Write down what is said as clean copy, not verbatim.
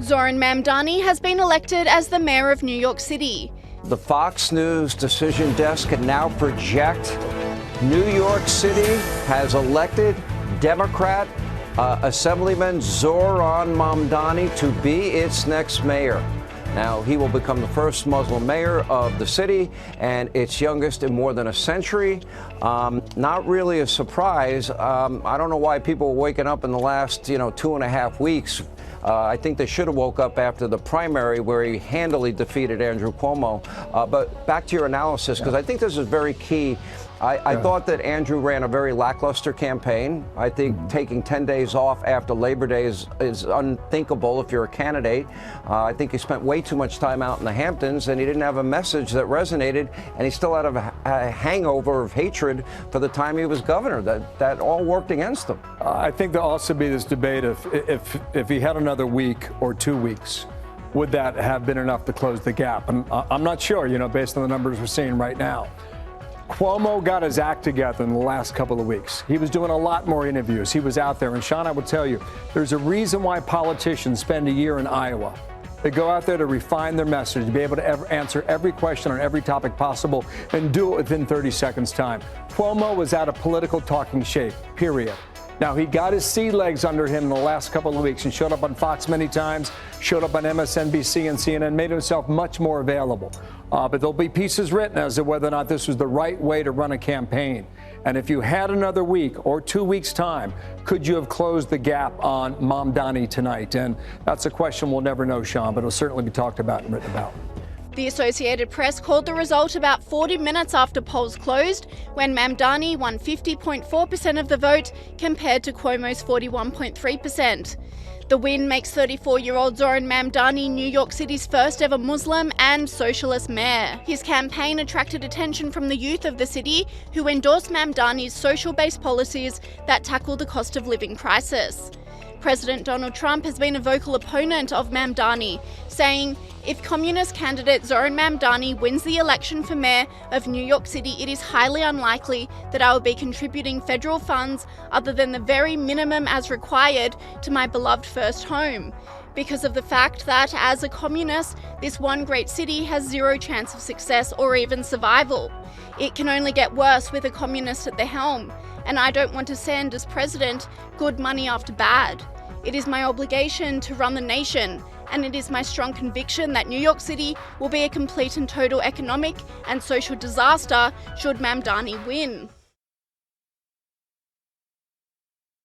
Zohran Mamdani has been elected as the mayor of New York City. The Fox News decision desk can now project New York City has elected Democrat Assemblyman Zohran Mamdani to be its next mayor. Now, he will become the first Muslim mayor of the city and its youngest in more than a century. Not really a surprise. I don't know why people were waking up in the last, 2.5 weeks. I think they should have woke up after the primary where he handily defeated Andrew Cuomo. But back to your analysis, because I think this is very key. I thought that Andrew ran a very lackluster campaign. I think taking 10 days off after Labor Day is unthinkable if you're a candidate. I think he spent way too much time out in the Hamptons, and he didn't have a message that resonated, and he still had a hangover of hatred for the time he was governor. That all worked against him. I think there'll also be this debate if he had another week or 2 weeks, would that have been enough to close the gap? And I'm not sure, based on the numbers we're seeing right now. Cuomo got his act together in the last couple of weeks. He was doing a lot more interviews. He was out there. And Sean, I will tell you, there's a reason why politicians spend a year in Iowa. They go out there to refine their message, to be able to answer every question on every topic possible and do it within 30 seconds time. Cuomo was out of political talking shape, period. Now, he got his sea legs under him in the last couple of weeks and showed up on Fox many times, showed up on MSNBC and CNN, made himself much more available. But there'll be pieces written as to whether or not this was the right way to run a campaign. And if you had another week or 2 weeks' time, could you have closed the gap on Mamdani tonight? And that's a question we'll never know, Sean, but it'll certainly be talked about and written about. The Associated Press called the result about 40 minutes after polls closed, when Mamdani won 50.4% of the vote compared to Cuomo's 41.3%. The win makes 34-year-old Zohran Mamdani New York City's first ever Muslim and socialist mayor. His campaign attracted attention from the youth of the city, who endorsed Mamdani's social-based policies that tackle the cost of living crisis. President Donald Trump has been a vocal opponent of Mamdani, saying, "If communist candidate Zohran Mamdani wins the election for mayor of New York City, it is highly unlikely that I will be contributing federal funds other than the very minimum as required to my beloved first home, because of the fact that, as a communist, this one great city has zero chance of success or even survival. It can only get worse with a communist at the helm, and I don't want to send as president good money after bad. It is my obligation to run the nation, and it is my strong conviction that New York City will be a complete and total economic and social disaster should Mamdani win."